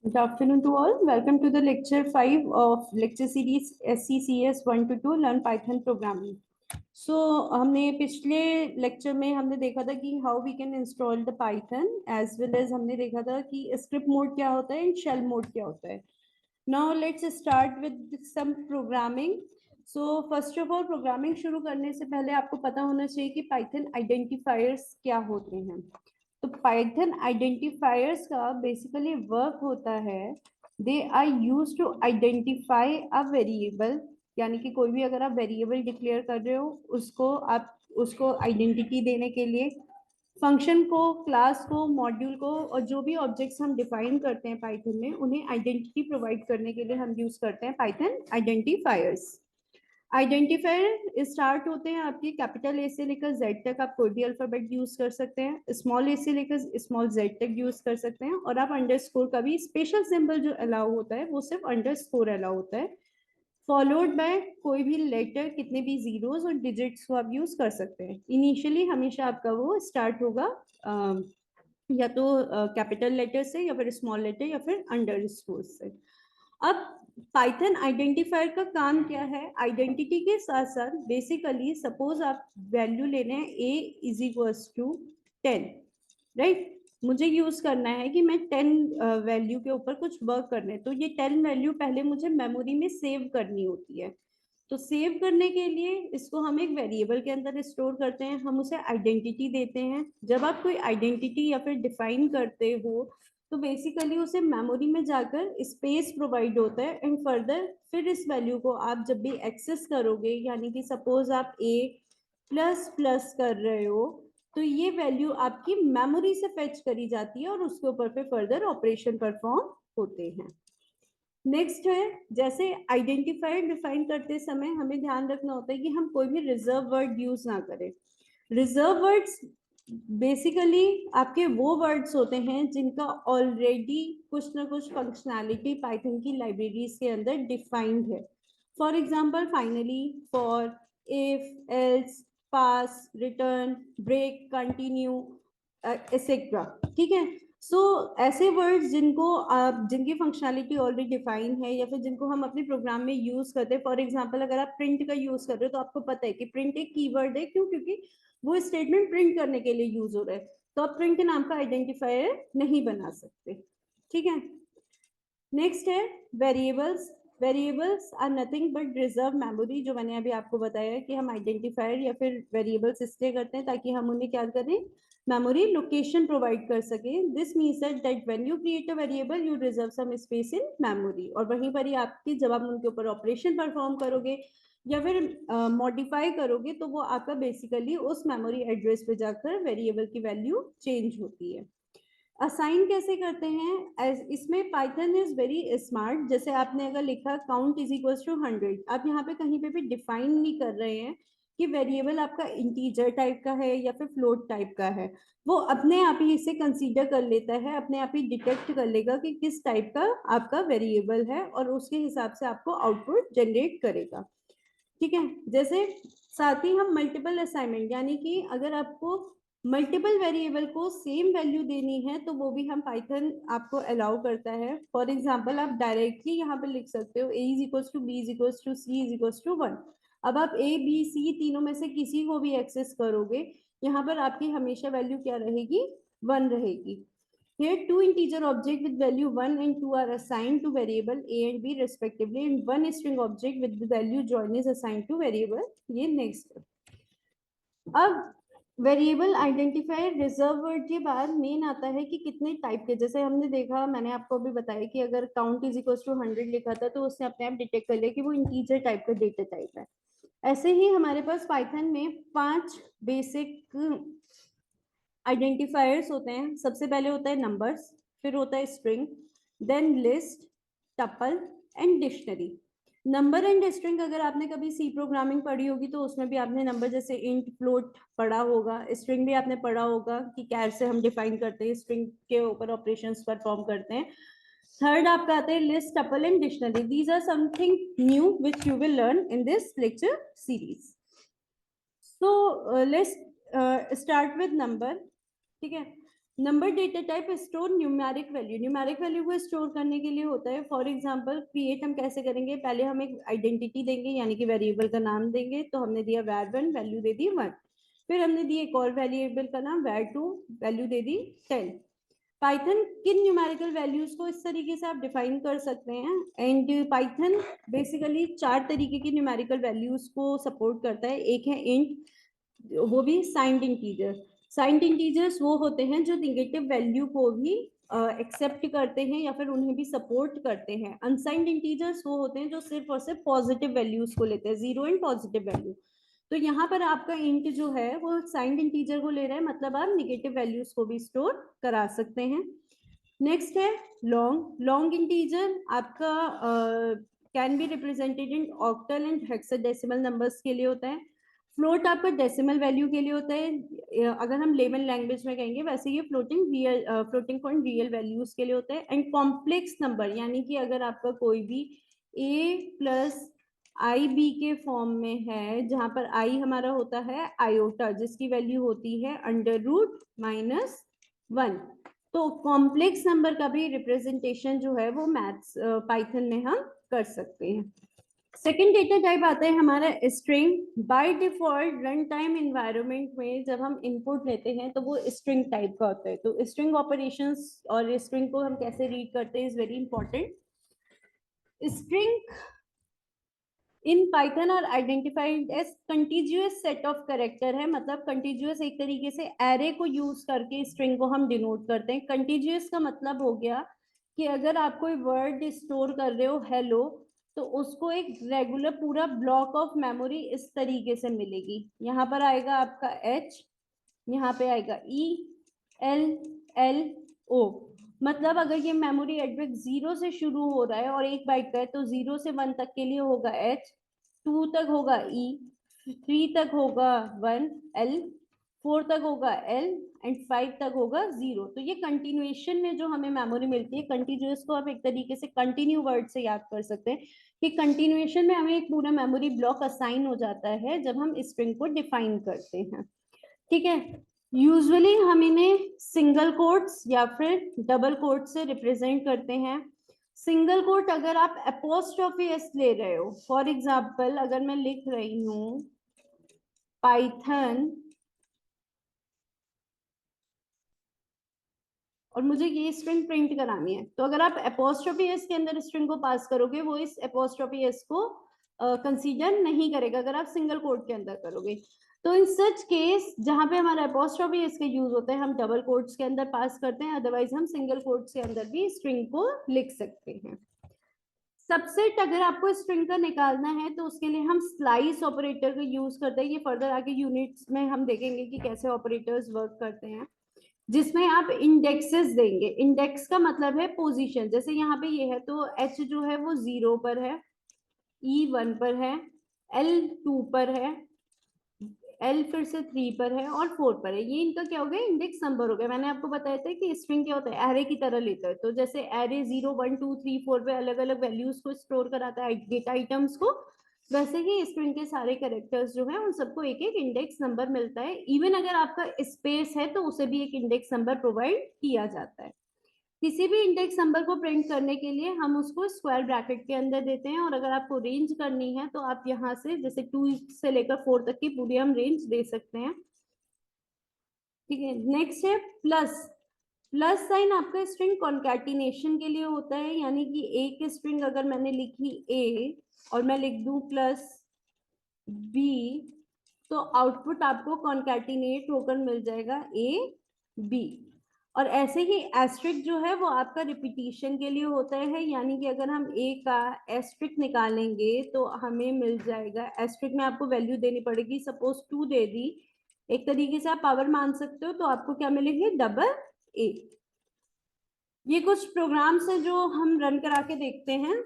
Good afternoon to all. Welcome to the lecture 5 of lecture series SCCS 1 to 2 Learn Python Programming. So हमने पिछले lecture में हमने देखा था कि how we can install the Python as well as हमने देखा था कि स्क्रिप्ट मोड क्या होता है एंड शेल मोड क्या होता है. Now let's start with some programming. So first of all programming शुरू करने से पहले आपको पता होना चाहिए कि पाइथन आइडेंटिफायर्स क्या होते हैं. तो पाइथन आइडेंटिफायर्स का बेसिकली वर्क होता है, they are use to identify a variable. यानी कि कोई भी अगर आप वेरिएबल डिक्लेयर कर रहे हो उसको आइडेंटिटी देने के लिए फंक्शन को, क्लास को, मॉड्यूल को और जो भी ऑब्जेक्ट्स हम डिफाइन करते हैं पाइथन में उन्हें आइडेंटिटी प्रोवाइड करने के लिए हम यूज करते हैं पाइथन आइडेंटिफायर्स. आइडेंटिफायर स्टार्ट होते हैं आपकी कैपिटल ए से लेकर जेड तक. आप कोई भी अल्फाबेट यूज कर सकते हैं. स्मॉल ए से लेकर स्मॉल जेड तक यूज कर सकते हैं. और आप अंडरस्कोर का भी स्पेशल सिंबल जो अलाउ होता है वो सिर्फ अंडरस्कोर अलाउ होता है. फॉलोड बाय कोई भी लेटर, कितने भी जीरोस और डिजिट्स को आप यूज कर सकते हैं. इनिशियली हमेशा आपका वो स्टार्ट होगा या तो कैपिटल लेटर से या फिर स्मॉल लेटर या फिर अंडरस्कोर से. अब पाइथन आइडेंटिफायर का काम क्या है? आइडेंटिटी के साथ साथ बेसिकली सपोज आप वैल्यू ले रहे हैं a is equals to 10, right. मुझे यूज करना है कि मैं 10 वैल्यू के ऊपर कुछ वर्क करना है, तो ये 10 वैल्यू पहले मुझे मेमोरी में सेव करनी होती है. तो सेव करने के लिए इसको हम एक वेरिएबल के अंदर स्टोर करते हैं, हम उसे आइडेंटिटी देते हैं. जब आप कोई आइडेंटिटी या फिर डिफाइन करते हो तो बेसिकली उसे मेमोरी में जाकर स्पेस प्रोवाइड होता है एंड फर्दर फिर इस वैल्यू को आप जब भी एक्सेस करोगे, यानी कि सपोज आप a प्लस प्लस कर रहे हो तो ये वैल्यू आपकी मेमोरी से फेच करी जाती है और उसके ऊपर पे फर्दर ऑपरेशन परफॉर्म होते हैं. नेक्स्ट है, जैसे आइडेंटिफायर डिफाइन करते समय हमें ध्यान रखना होता है कि हम कोई भी रिजर्व वर्ड यूज ना करें. रिजर्व वर्ड्स बेसिकली आपके वो वर्ड्स होते हैं जिनका ऑलरेडी कुछ ना कुछ फंक्शनैलिटी पाइथन की लाइब्रेरीज के अंदर डिफाइंड है. For example finally, for, if, else, pass, return, break, continue, etcetera. ठीक है. ऐसे वर्ड्स जिनकी फंक्शनैलिटी ऑलरेडी डिफाइन है या फिर जिनको हम अपने प्रोग्राम में यूज करते हैं. फॉर एग्जांपल अगर आप प्रिंट का यूज कर रहे हो तो आपको पता है कि प्रिंट एक कीवर्ड है. क्यों? क्योंकि वो स्टेटमेंट प्रिंट करने के लिए यूज हो रहा है. तो आप प्रिंट नाम का आइडेंटिफायर नहीं बना सकते. ठीक है. नेक्स्ट है variables. Variables are nothing but reserve memory. जो मैंने अभी आपको बताया कि हम आइडेंटिफायर या फिर वेरिएबल्स इसलिए करते हैं ताकि हम उन्हें क्या करें, मेमोरी लोकेशन प्रोवाइड कर सके. This means that when you create a variable you reserve some space in memory. और वहीं पर ही आपकी जब आप उनके ऊपर ऑपरेशन परफॉर्म करोगे या फिर मॉडिफाई करोगे तो वो आपका बेसिकली उस मेमोरी एड्रेस पे जाकर वेरिएबल की वैल्यू चेंज होती है. असाइन कैसे करते हैं? इसमें पाइथन इज वेरी स्मार्ट. जैसे आपने अगर लिखा काउंट इज इक्वल्स टू 100, आप यहाँ पे कहीं पे भी डिफाइन नहीं कर रहे हैं कि वेरिएबल आपका इंटीजर टाइप का है या फिर फ्लोट टाइप का है. वो अपने आप ही इसे कंसीडर कर लेता है, अपने आप ही डिटेक्ट कर लेगा कि किस टाइप का आपका वेरिएबल है और उसके हिसाब से आपको आउटपुट जनरेट करेगा. ठीक है. जैसे साथ ही हम मल्टीपल असाइनमेंट, यानी कि अगर आपको मल्टीपल वेरिएबल को सेम वैल्यू देनी है तो वो भी हम पाइथन आपको अलाउ करता है. फॉर एग्जांपल आप डायरेक्टली यहाँ पे लिख सकते हो a is equals to b is equals to c is equals to 1. अब आप a b c तीनों में से किसी को भी एक्सेस करोगे, यहाँ पर आपकी हमेशा वैल्यू क्या रहेगी? 1 रहेगी. Here, two integer object with value 1 and 2 are assigned to variable a and b respectively, and one string object with the value join is assigned to variable. ये next. अब वेरिएबल आइडेंटिफायर रिजर्व वर्ड के बाद main आता है कि कितने type के. जैसे हमने देखा, मैंने आपको अभी बताया कि अगर काउंट इज इक्वल टू 100 लिखा था तो उसने अपने आप डिटेक्ट कर लिया कि वो इंटीजर टाइप का डेटा टाइप है. ऐसे ही हमारे पास पाइथन में 5 बेसिक आइडेंटिफायर्स होते हैं. सबसे पहले होता है नंबर्स, फिर होता है string, then list, tuple and dictionary. Number and string अगर आपने कभी सी प्रोग्रामिंग पढ़ी होगी तो उसमें भी आपने नंबर जैसे इंट, फ्लोट पढ़ा होगा. स्ट्रिंग भी आपने पढ़ा होगा कि कैर से हम डिफाइन करते हैं, स्ट्रिंग के ऊपर ऑपरेशंस परफॉर्म करते हैं. थर्ड आपका आता है list, tuple and dictionary. These are something new which you will learn in this lecture series. So let's start with number. ठीक है. Number data type store numeric value, numeric value को store करने के लिए होता है। फॉर एग्जांपल क्रिएट हम कैसे करेंगे, पहले हम एक आइडेंटिटी देंगे यानी कि वेरिएबल का नाम देंगे, तो हमने दिया var1, वैल्यू दे दी 1। फिर हमने दी एक और वेरिएबल का नाम var2, वैल्यू दे दी 10। पाइथन किन न्यूमेरिकल वैल्यूज को इस तरीके से आप डिफाइन कर सकते हैं। एंड पाइथन बेसिकली 4 तरीके की न्यूमेरिकल वैल्यूज को सपोर्ट करता है। एक है इंट, वो भी साइंड इंटीजर। साइंड इंटीजर्स वो होते हैं जो निगेटिव वैल्यू को भी एक्सेप्ट करते हैं या फिर उन्हें भी सपोर्ट करते हैं। अनसाइंड इंटीजर्स वो होते हैं जो सिर्फ और सिर्फ पॉजिटिव वैल्यूज को लेते हैं, जीरो एंड पॉजिटिव वैल्यू। तो यहाँ पर आपका इंट जो है वो साइंड इंटीजर को ले रहा है, मतलब आप निगेटिव वैल्यूज को भी स्टोर करा सकते हैं। नेक्स्ट है लॉन्ग। लॉन्ग इंटीजर आपका can be represented in octal and hexadecimal numbers के लिए होता है। फ्लोट आपका डेसिमल वैल्यू के लिए होता है, अगर हम लेमन लैंग्वेज में कहेंगे वैसे ये फ्लोटिंग पॉइंट रियल वैल्यूज के लिए होता है। एंड कॉम्प्लेक्स नंबर यानी कि अगर आपका कोई भी a प्लस आई बी के फॉर्म में है, जहां पर आई हमारा होता है आयोटा, जिसकी वैल्यू होती है √-1। तो कॉम्प्लेक्स नंबर का भी रिप्रेजेंटेशन जो है वो मैथ्स पाइथन में हम कर सकते हैं। सेकेंड डेटा टाइप आता है हमारा string. By default run time environment में जब हम इनपुट लेते हैं तो वो स्ट्रिंग टाइप का होता है। तो स्ट्रिंग ऑपरेशंस और स्ट्रिंग को हम कैसे रीड करते हैं is very important. String in Python are identified as continuous set of character है, मतलब कंटिन्यूअस एक तरीके से एरे को यूज करके स्ट्रिंग को हम डिनोट करते हैं। कंटिन्यूअस का मतलब हो गया कि अगर आप कोई वर्ड स्टोर कर रहे हो हेलो, तो उसको एक रेगुलर पूरा ब्लॉक ऑफ मेमोरी इस तरीके से मिलेगी। यहाँ पर आएगा आपका एच, यहाँ पे आएगा ई एल एल ओ, मतलब अगर ये मेमोरी एड्रेस 0 से शुरू हो रहा है और 1 बाइट का है तो 0 से 1 तक के लिए होगा एच, 2 तक होगा ई, 3 तक होगा 1 एल, 4 तक होगा एल एंड 5 तक होगा 0। तो ये कंटिन्यूएशन में जो हमें मेमोरी मिलती है, कंटिन्यूअस को आप एक तरीके से कंटिन्यू वर्ड से याद कर सकते हैं कि कंटिन्यूएशन में हमें एक पूरा मेमोरी ब्लॉक असाइन हो जाता है जब हम स्ट्रिंग को डिफाइन करते हैं। ठीक है, यूजुअली हम इन्हें सिंगल कोट्स या फिर डबल कोट से रिप्रेजेंट करते हैं। सिंगल कोट अगर आप अपोस्ट्रोफी एस ले रहे हो, फॉर एग्जाम्पल अगर मैं लिख रही हूं पाइथन और मुझे ये स्ट्रिंग प्रिंट करानी है, तो अगर आप अपोस्ट्रोफी एस के अंदर स्ट्रिंग को पास करोगे वो इस अपोस्ट्रोफी एस को कंसीडर नहीं करेगा अगर आप सिंगल कोट के अंदर करोगे। तो इन सच केस जहां पे हमारा अपोस्ट्रोफी एस का यूज होता है हम डबल कोट्स के अंदर पास करते हैं, अदरवाइज हम सिंगल कोट्स के अंदर भी स्ट्रिंग को लिख सकते हैं। सबसेट अगर आपको स्ट्रिंग का निकालना है तो उसके लिए हम स्लाइस ऑपरेटर का यूज करते हैं। ये फर्दर आगे यूनिट्स में हम देखेंगे कि कैसे ऑपरेटर्स वर्क करते हैं, जिसमें आप इंडेक्सेस देंगे। इंडेक्स का मतलब है पोजीशन, जैसे यहाँ पे ये है तो एच जो है वो 0 पर है, ई 1 पर है, एल 2 पर है, एल फिर से 3 पर है और 4 पर है। ये इनका क्या हो गया, इंडेक्स नंबर हो गया। मैंने आपको बताया था कि स्ट्रिंग क्या होता है, एरे की तरह लेता है। तो जैसे एरे 0 1 2 3 4 पे अलग अलग वैल्यूज को स्टोर कराता है, डेटा आइटम्स को, वैसे ही स्ट्रिंग के सारे कैरेक्टर्स जो है उन सबको एक एक इंडेक्स नंबर मिलता है। इवन अगर आपका स्पेस है तो उसे भी एक इंडेक्स नंबर प्रोवाइड किया जाता है। किसी भी इंडेक्स नंबर को प्रिंट करने के लिए हम उसको स्क्वायर ब्रैकेट के अंदर देते हैं, और अगर आपको रेंज करनी है तो आप यहाँ से जैसे 2 से लेकर 4 तक की पूरी हम रेंज दे सकते हैं। ठीक है, नेक्स्ट है प्लस। प्लस साइन आपका स्ट्रिंग कॉन्कैटिनेशन के लिए होता है, यानी कि एक स्ट्रिंग अगर मैंने लिखी ए और मैं लिख दूं प्लस बी, तो आउटपुट आपको कॉन्कैटिनेट होकर मिल जाएगा ए बी। और ऐसे ही एस्ट्रिक जो है वो आपका रिपीटिशन के लिए होता है, यानी कि अगर हम ए का एस्ट्रिक निकालेंगे तो हमें मिल जाएगा, एस्ट्रिक में आपको वैल्यू देनी पड़ेगी, सपोज 2 दे दी, एक तरीके से आप पावर मान सकते हो, तो आपको क्या मिलेंगे, डबल ए। ये कुछ प्रोग्राम्स हैं जो हम रन करा के देखते हैं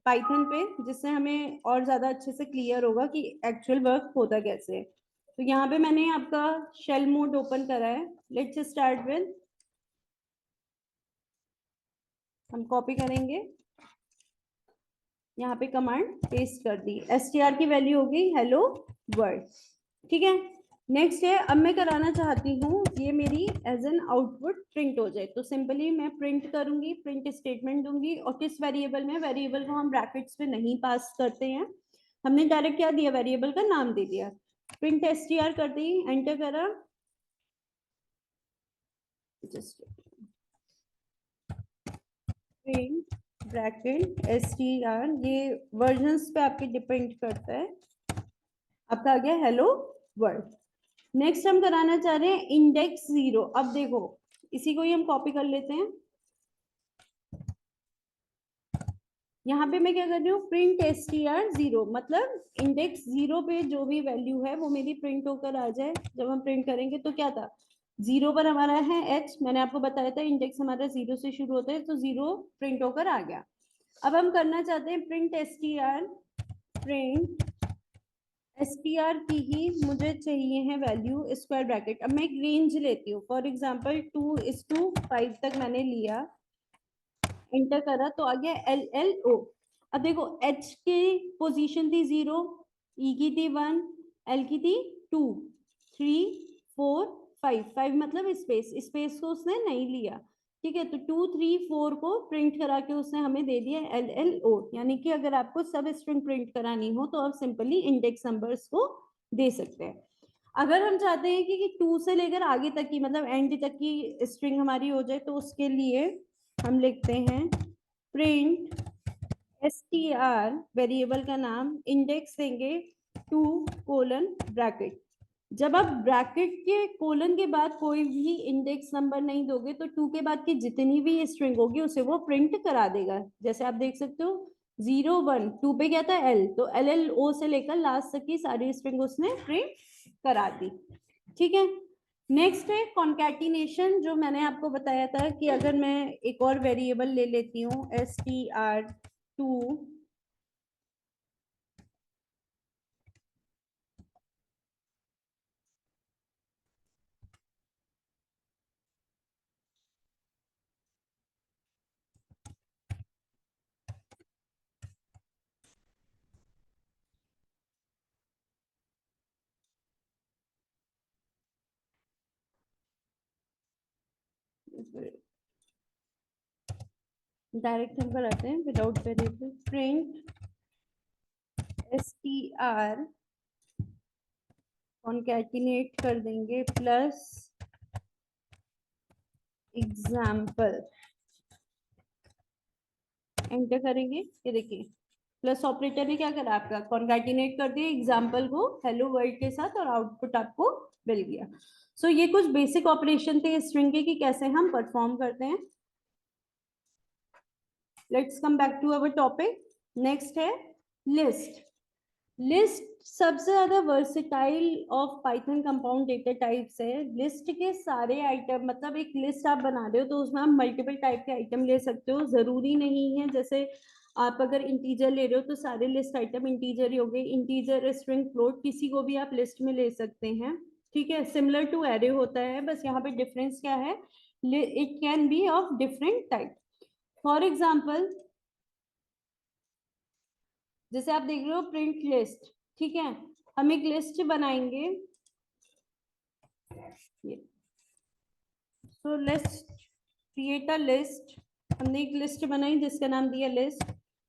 पाइथन पे, जिससे हमें और ज्यादा अच्छे से क्लियर होगा कि एक्चुअल वर्क होता कैसे है। तो यहाँ पे मैंने आपका शेल मोड ओपन करा है। लेट्स स्टार्ट विद, हम कॉपी करेंगे, यहाँ पे कमांड पेस्ट कर दी, str की वैल्यू हो गई हेलो वर्ल्ड। ठीक है, नेक्स्ट है, अब मैं कराना चाहती हूँ ये मेरी एज एन आउटपुट प्रिंट हो जाए, तो सिंपली मैं प्रिंट करूंगी, प्रिंट स्टेटमेंट दूंगी, और किस वेरिएबल में, वेरिएबल को हम ब्रैकेट्स में नहीं पास करते हैं, हमने डायरेक्ट क्या दिया, वेरिएबल का नाम दे दिया, प्रिंट str कर दी, एंटर करा, जस्ट प्रिंट ब्रैकेट str, ये वर्जन्स पे आपके डिपेंड करता है, आपका आ गया हेलो वर्ल्ड। नेक्स्ट हम कराना चाह रहे हैं इंडेक्स 0। अब देखो इसी को ही हम कॉपी कर लेते हैं, यहाँ पे मैं क्या कर रही हूँ, प्रिंट str0, मतलब इंडेक्स 0 पे जो भी वैल्यू है वो मेरी प्रिंट होकर आ जाए। जब हम प्रिंट करेंगे तो क्या था, 0 पर हमारा है h, मैंने आपको बताया था इंडेक्स हमारा 0 से शुरू होता है, तो 0 प्रिंट होकर आ गया। अब हम करना चाहते हैं प्रिंट str की ही मुझे चाहिए है वैल्यू स्क्वायर ब्रैकेट। अब मैं एक रेंज लेती हूँ, फॉर एग्जाम्पल 2:5 तक मैंने लिया, एंटर करा तो आ गया LLO। अब देखो H की पोजीशन थी 0, E की थी 1, L की थी 2, 3, 4, 5, 5 मतलब स्पेस, स्पेस को उसने नहीं लिया, ठीक है, तो 2, 3, 4 को प्रिंट करा के उसने हमें दे दिया LLO। यानी कि अगर आपको सब स्ट्रिंग प्रिंट करानी हो तो आप सिंपली इंडेक्स नंबर्स को दे सकते हैं। अगर हम चाहते हैं कि 2 से लेकर आगे तक की, मतलब एंड तक की स्ट्रिंग हमारी हो जाए, तो उसके लिए हम लिखते हैं प्रिंट str, वेरिएबल का नाम, इंडेक्स देंगे 2:ब्रैकेट। जब आप ब्रैकेट के कोलन के बाद कोई भी इंडेक्स नंबर नहीं दोगे तो 2 के बाद की जितनी भी स्ट्रिंग होगी उसे वो प्रिंट करा देगा। जैसे आप देख सकते हो 0, 1, 2 पे क्या था L, तो LLO से लेकर लास्ट तक की सारी स्ट्रिंग उसने प्रिंट करा दी, ठीक है। नेक्स्ट है कॉन्कैटिनेशन, जो मैंने आपको बताया था कि अगर मैं एक और वेरिएबल ले लेती हूँ str2, डायरेक्ट हम कराते हैं without variable, print str concatenate कर देंगे प्लस एग्जाम्पल, एंटर करेंगे, ये देखिए प्लस ऑपरेटर ने क्या करा, आपका कॉन्कैटिनेट कर दिया एग्जाम्पल को हेलो वर्ल्ड के साथ, और आउटपुट आपको मिल गया। सो ये कुछ बेसिक ऑपरेशन थे स्ट्रिंग के कि कैसे हम परफॉर्म करते हैं। Let's come back to our topic. Next है लिस्ट। लिस्ट सबसे ज्यादा versatile of Python compound data types है। लिस्ट के सारे आइटम, मतलब एक लिस्ट आप बना रहे हो तो उसमें आप मल्टीपल टाइप के आइटम ले सकते हो, जरूरी नहीं है जैसे आप अगर इंटीजर ले रहे हो तो सारे लिस्ट आइटम इंटीजर ही हो गए, इंटीजर, स्ट्रिंग, फ्लोट, किसी को भी आप लिस्ट में ले सकते हैं, ठीक है। सिमिलर टू एरे होता है, बस यहाँ पे डिफरेंस क्या है, it can be of different type. For example जैसे आप देख रहे हो प्रिंट लिस्ट, ठीक है, हम एक लिस्ट बनाएंगे, so let's create a list. हमने एक लिस्ट बनाई जिसका नाम दिया लिस्ट,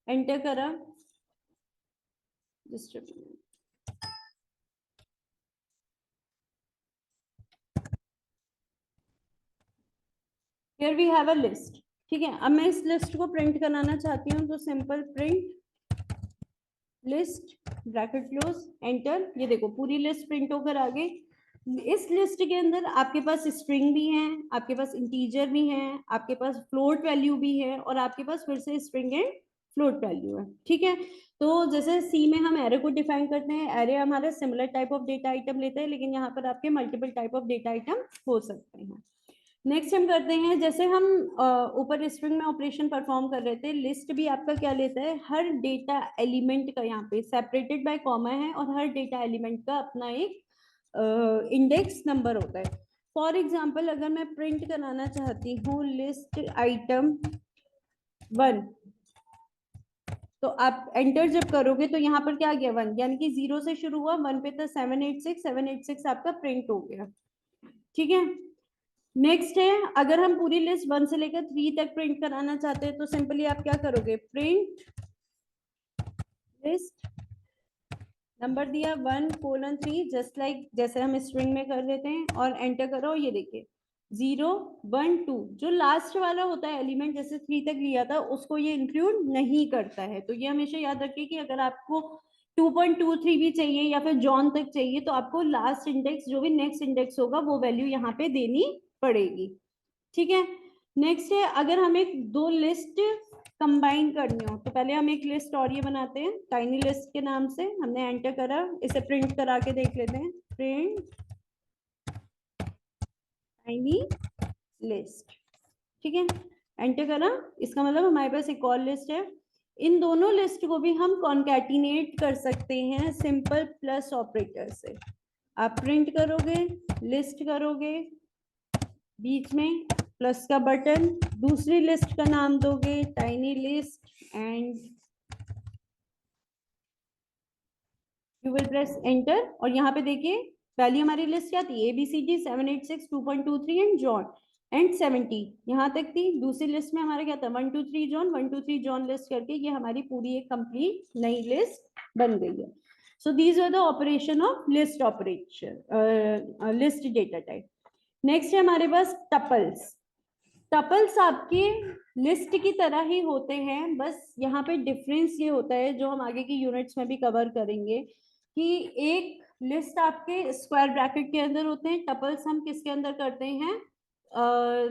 एंटर करा, just here we have a list, ठीक है। अब मैं इस लिस्ट को प्रिंट कराना चाहती हूँ तो simple print list bracket close, enter, ये देखो पूरी लिस्ट प्रिंट होकर आ गई। इस लिस्ट के अंदर आपके पास स्ट्रिंग भी है, आपके पास इंटीजर भी है, आपके पास फ्लोट वैल्यू भी है, और आपके पास फिर से स्ट्रिंग एंड फ्लोट वैल्यू है, ठीक है। तो जैसे सी में हम एरे को डिफाइन करते हैं, एरे हमारा similar type of data item लेता है, लेकिन यहाँ पर आपके multiple type of data item हो सकते हैं। नेक्स्ट हम करते हैं, जैसे हम ऊपर स्ट्रिंग में ऑपरेशन परफॉर्म कर रहे थे, लिस्ट भी आपका क्या लेता है, हर डेटा एलिमेंट का यहाँ पे सेपरेटेड बाय कॉमा है, और हर डेटा एलिमेंट का अपना एक इंडेक्स नंबर होता है। फॉर एग्जाम्पल अगर मैं प्रिंट कराना चाहती हूँ लिस्ट आइटम 1, तो आप एंटर जब करोगे तो यहाँ पर क्या आ गया 1, यानी कि 0 से शुरू हुआ 1 पे था 786 आपका प्रिंट हो गया। ठीक है, नेक्स्ट है, अगर हम पूरी लिस्ट 1 से लेकर 3 तक प्रिंट कराना चाहते हैं तो सिंपली आप क्या करोगे, प्रिंट लिस्ट, नंबर दिया 1:3, जस्ट लाइक जैसे हम स्ट्रिंग में कर देते हैं, और एंटर करो। ये देखिए 0 1 2 जो लास्ट वाला होता है एलिमेंट, जैसे 3 तक लिया था, उसको ये इंक्लूड नहीं करता है। तो ये हमेशा याद रखिए कि अगर आपको 2.23 भी चाहिए या फिर जॉन तक चाहिए तो आपको लास्ट इंडेक्स, जो भी नेक्स्ट इंडेक्स होगा, वो वैल्यू यहाँ पे देनी पड़ेगी। ठीक है, नेक्स्ट है, अगर हमें दो लिस्ट कंबाइन करनी हो तो पहले हम एक लिस्ट और ये बनाते हैं टाइनी लिस्ट के नाम से। हमने एंटर करा, इसे प्रिंट करा के देख लेते हैं, प्रिंट टाइनी लिस्ट। ठीक है, एंटर करा, इसका मतलब हमारे पास एक और लिस्ट है। इन दोनों लिस्ट को भी हम कॉन्कैटिनेट कर सकते हैं सिंपल प्लस ऑपरेटर से। आप प्रिंट करोगे, लिस्ट करोगे, बीच में प्लस का बटन, दूसरी लिस्ट का नाम दोगे tiny list, and you will press enter. और यहाँ पे देखिए वैल्यू हमारी लिस्ट क्या थी, ABCD 786 2.23 एंड जॉन एंड 70 यहाँ तक थी। दूसरी लिस्ट में हमारा क्या था 1 2 3 जॉन 1 2 3 जॉन लिस्ट करके ये हमारी पूरी एक कंप्लीट नई लिस्ट बन गई है। So these are the operation of list operation, list data type. Next है हमारे पास टपल्स। टपल्स आपके लिस्ट की तरह ही होते हैं, बस यहाँ पे डिफरेंस ये होता है, जो हम आगे की यूनिट्स में भी कवर करेंगे, कि एक लिस्ट आपके स्क्वायर ब्रैकेट के अंदर होते हैं, टपल्स हम किसके अंदर करते हैं,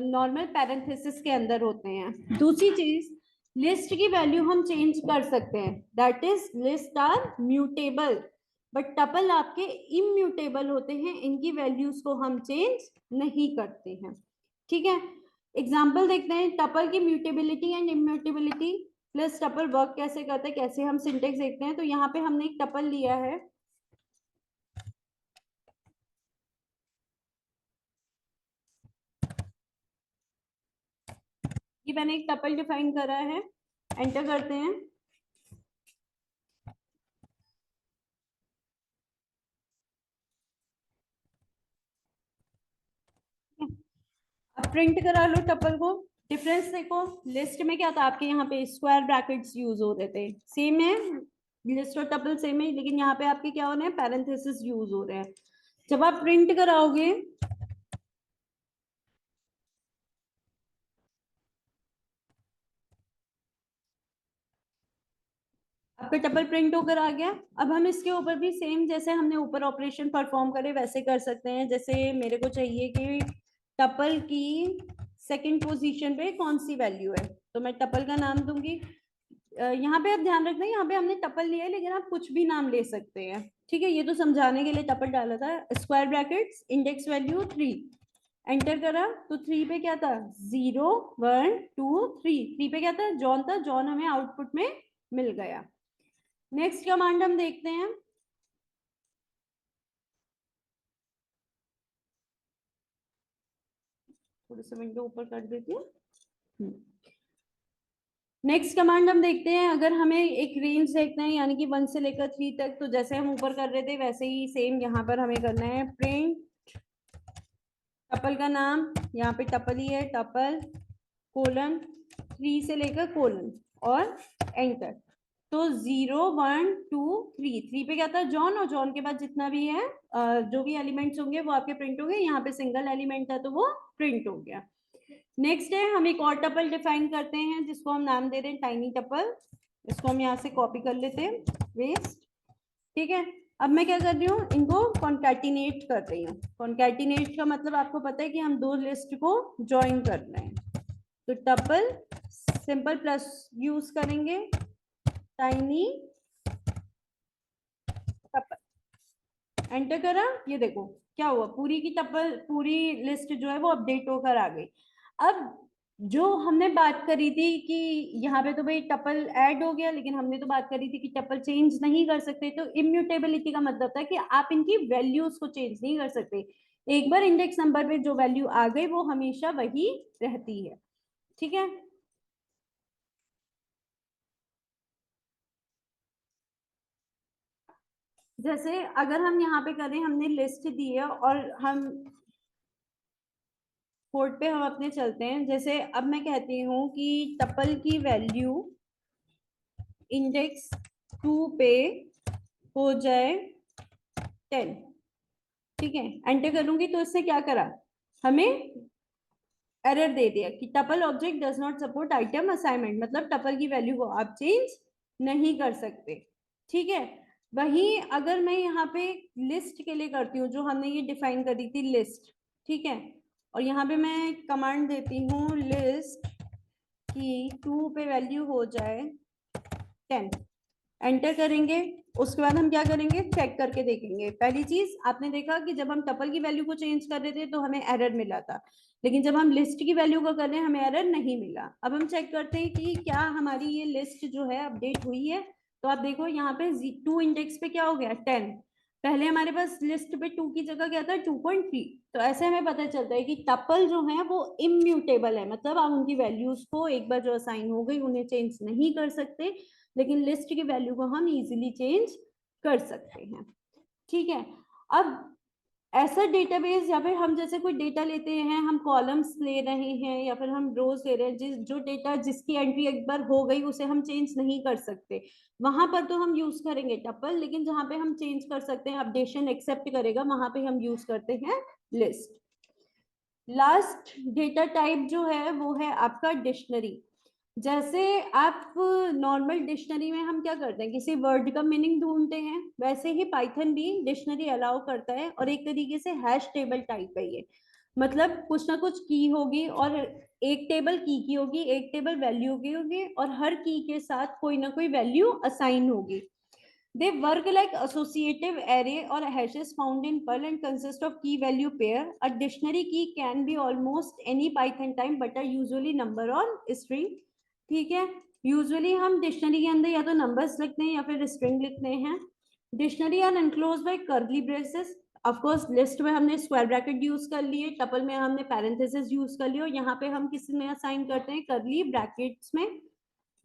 नॉर्मल पैरेंथेसिस के अंदर होते हैं। दूसरी चीज, लिस्ट की वैल्यू हम चेंज कर सकते हैं, that is list are mutable, but tuple आपके इम्यूटेबल होते हैं, इनकी वैल्यूज को हम चेंज नहीं करते हैं। ठीक है, एग्जाम्पल देखते हैं टपल की mutability and immutability plus tuple work कैसे करता है, कैसे हम सिंटेक्स देखते हैं। तो यहाँ पे हमने एक टपल लिया है, ये मैंने एक टपल डिफाइन करा है, एंटर करते हैं। अब प्रिंट करा लो टपल को। डिफरेंस देखो, लिस्ट में क्या था आपके, यहाँ पे स्क्वायर ब्रैकेट्स यूज होते थे, सेम है, लिस्ट और टपल सेम है, लेकिन यहाँ पे आपके क्या होने हैं, पैरेंथेसिस यूज हो रहे हैं। जब आप प्रिंट कराओगे, आपका टपल प्रिंट होकर आ गया। अब हम इसके ऊपर भी सेम जैसे हमने ऊपर ऑपरेशन परफॉर्म करे वैसे कर सकते हैं। जैसे मेरे को चाहिए कि टपल की सेकंड पोजीशन पे कौन सी वैल्यू है, तो मैं टपल का नाम दूंगी। यहाँ पे आप ध्यान रखना, यहाँ पे हमने टपल लिया है, लेकिन आप कुछ भी नाम ले सकते हैं। ठीक है, ये तो समझाने के लिए टपल डाला था। Square brackets, index value 3, enter करा तो 3 पे क्या था 0 1 2 3, 3 पे क्या था जॉन था, जॉन हमें आउटपुट में मिल गया। नेक्स्ट कमांड हम देखते हैं, थोड़ा सा विंडो ऊपर कर देती हूँ। नेक्स्ट कमांड हम देखते हैं, अगर हमें एक रेंज देखना है यानी कि 1 से लेकर 3 तक, तो जैसे हम ऊपर कर रहे थे वैसे ही सेम यहाँ पर हमें करना है, प्रिंट टपल का नाम, यहाँ पे टपल ही है, टपल कोलन 3 से लेकर कोलन, और एंटर। तो 0 1 2 3, 3 पे क्या था जॉन, और जॉन के बाद जितना भी है जो भी एलिमेंट्स होंगे वो आपके प्रिंट हो गए। यहाँ पे सिंगल एलिमेंट है तो वो प्रिंट हो गया। नेक्स्ट है, हम एक और टपल डिफाइन करते हैं जिसको हम नाम दे रहे हैं टाइनी टपल। इसको हम यहाँ से कॉपी कर लेते हैं, वेस्ट। ठीक है, अब मैं क्या कर रही हूँ, इनको कॉन्कैटिनेट कर रही हूँ। कॉन्कैटिनेट का मतलब आपको पता है कि हम दो लिस्ट को ज्वाइन कर रहे हैं। तो टपल सिंपल प्लस यूज करेंगे, टाइनी टपल, एंटर करा। ये देखो क्या हुआ, पूरी की टपल, पूरी लिस्ट जो है वो अपडेट होकर आ गई। अब जो हमने बात करी थी कि यहाँ पे तो भाई टपल ऐड हो गया, लेकिन हमने तो बात करी थी कि टपल चेंज नहीं कर सकते। तो इम्यूटेबिलिटी का मतलब था कि आप इनकी वैल्यूज को चेंज नहीं कर सकते, एक बार इंडेक्स नंबर पे जो वैल्यू आ गई वो हमेशा वही रहती है। ठीक है, जैसे अगर हम यहाँ पे करें, हमने लिस्ट दी है और हम कोड पे हम अपने चलते हैं। जैसे अब मैं कहती हूँ कि टपल की वैल्यू इंडेक्स 2 पे हो जाए 10, ठीक है, एंटर करूंगी तो इससे क्या करा, हमें एरर दे दिया कि tuple object does not support item assignment, मतलब टपल की वैल्यू को आप चेंज नहीं कर सकते, ठीक है। वहीं अगर मैं यहाँ पे लिस्ट के लिए करती हूँ, जो हमने ये डिफाइन करी थी लिस्ट, ठीक है, और यहाँ पे मैं कमांड देती हूँ लिस्ट की 2 पे वैल्यू हो जाए 10, एंटर करेंगे। उसके बाद हम क्या करेंगे, चेक करके देखेंगे। पहली चीज आपने देखा कि जब हम टपल की वैल्यू को चेंज कर रहे थे तो हमें एरर मिला था, लेकिन जब हम लिस्ट की वैल्यू को कर रहे हैं हमें एरर नहीं मिला। अब हम चेक करते हैं कि क्या हमारी ये लिस्ट जो है अपडेट हुई है। तो आप देखो यहाँ पे 2 इंडेक्स पे क्या हो गया 10, पहले हमारे पास लिस्ट पे 2 की जगह क्या था 2.3। तो ऐसे हमें पता चलता है कि टपल जो है वो इम्यूटेबल है, मतलब आप उनकी वैल्यूज को एक बार जो असाइन हो गई उन्हें चेंज नहीं कर सकते, लेकिन लिस्ट की वैल्यू को हम इजीली चेंज कर सकते हैं, ठीक है। अब ऐसा डेटाबेस या फिर हम जैसे कोई डेटा लेते हैं, हम कॉलम्स ले रहे हैं या फिर हम रोज ले रहे हैं, जो डेटा जिसकी एंट्री एक बार हो गई उसे हम चेंज नहीं कर सकते, वहां पर तो हम यूज करेंगे टपल, लेकिन जहां पे हम चेंज कर सकते हैं, अपडेशन एक्सेप्ट करेगा, वहां पे हम यूज करते हैं लिस्ट। लास्ट डेटा टाइप जो है वो है आपका डिक्शनरी। जैसे आप नॉर्मल डिक्शनरी में हम क्या करते हैं, किसी वर्ड का मीनिंग ढूंढते हैं, वैसे ही पाइथन भी डिक्शनरी अलाउ करता है, और एक तरीके से हैश टेबल टाइप है ये। मतलब कुछ ना कुछ की होगी, और एक टेबल की होगी, एक टेबल वैल्यू की होगी, और हर की के साथ कोई ना कोई वैल्यू असाइन होगी। They work like associative array or hashes found in Perl and consist of key value pair. A dictionary key can be almost any Python type but are usually number or string. ठीक है, usually हम dictionary के अंदर या तो numbers लिखते हैं या फिर स्ट्रिंग लिखते हैं। Dictionary are enclosed by curly braces. Of course list में हमने स्क्वायर ब्रैकेट यूज कर लिए, टपल में हमने पैरेंथेसिस यूज कर लिए, और यहाँ पे हम किस में असाइन करते हैं, कर्ली ब्रैकेट्स में।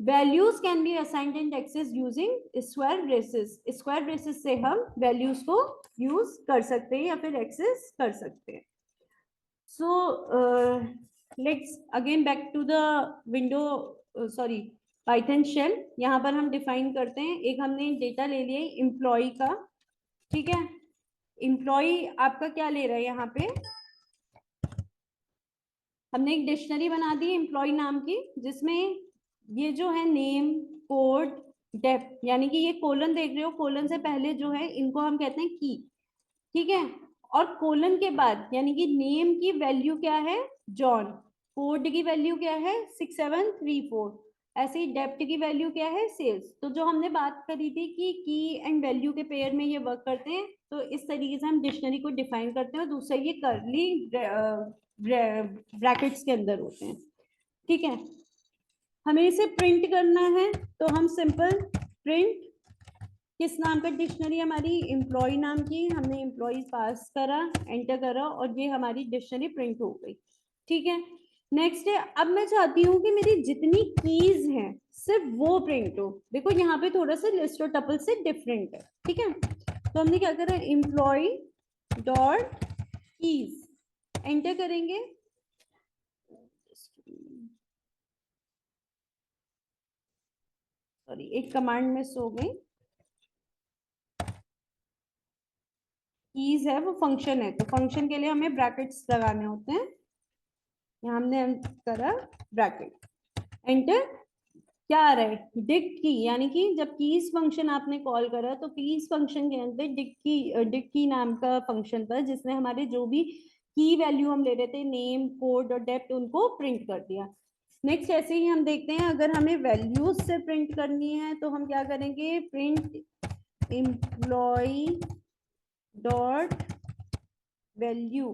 Values can be assigned in Texas using square braces. Square braces से हम वैल्यूज को यूज कर सकते हैं या फिर एक्सेस कर सकते हैं। So let's again back to the window, sorry Python shell. यहाँ पर हम डिफाइन करते हैं, एक हमने डेटा ले लिया एम्प्लॉय का, ठीक है। एम्प्लॉय आपका क्या ले रहा है, यहाँ पे हमने एक डिक्शनरी बना दी एम्प्लॉय नाम की, जिसमें ये जो है नेम, कोड, डेप्थ, यानी कि ये कोलन देख रहे हो, कोलन से पहले जो है इनको हम कहते हैं की, ठीक है। और कोलन के बाद यानी कि नेम की वैल्यू क्या है जॉन, कोड की वैल्यू क्या है 6734, ऐसे ही डेप्थ की वैल्यू क्या है सेल्स। तो जो हमने बात करी थी कि की एंड वैल्यू के पेयर में ये वर्क करते हैं, तो इस तरीके से हम डिक्शनरी को डिफाइन करते हैं, और दूसरा ये करली ब्रैकेट्स के अंदर होते हैं, ठीक है। हमें इसे प्रिंट करना है, तो हम सिंपल प्रिंट किस नाम का, डिक्शनरी हमारी एम्प्लॉय नाम की, हमने एम्प्लॉय पास करा, एंटर करा, और ये हमारी डिक्शनरी प्रिंट हो गई, ठीक है। नेक्स्ट है, अब मैं चाहती हूँ कि मेरी जितनी कीज हैं सिर्फ वो प्रिंट हो। देखो यहाँ पे थोड़ा सा लिस्ट और टपल से डिफरेंट है, ठीक है। तो हमने क्या करा, एम्प्लॉय डॉट कीज, एंटर करेंगे। सॉरी, एक कमांड मिस हो गई, कीज है वो फंक्शन है, तो फंक्शन के लिए हमें ब्रैकेट्स लगाने होते हैं। यहाँ हमने करा ब्रैकेट, एंटर। क्या आ रहा है, डिक्ट की, यानी कि जब कीज फंक्शन आपने कॉल करा तो कीज फंक्शन के अंदर डिक्ट की नाम का फंक्शन था, जिसने हमारे जो भी की वैल्यू हम ले रहे थे नेम, कोड और डेप्थ, उनको प्रिंट कर दिया। नेक्स्ट ऐसे ही हम देखते हैं, अगर हमें वैल्यूज से प्रिंट करनी है तो हम क्या करेंगे, print employ dot value,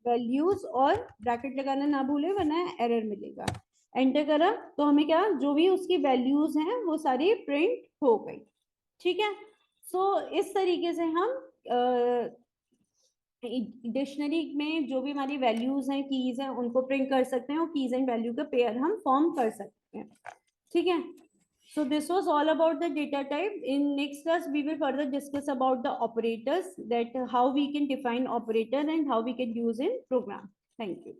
values और ब्रैकेट लगाना ना भूले वरना एरर मिलेगा। एंटर करा तो हमें क्या, जो भी उसकी वैल्यूज हैं वो सारी प्रिंट हो गई, ठीक है। सो इस तरीके से हम डिक्शनरी में जो भी हमारी वैल्यूज हैं, कीज हैं, उनको प्रिंट कर सकते हैं, और कीज एंड वैल्यू का पेयर हम फॉर्म कर सकते हैं, ठीक है। So this was all about the data type. In next class, we will further discuss about the operators, that how we can define operator and how we can use in program. Thank you.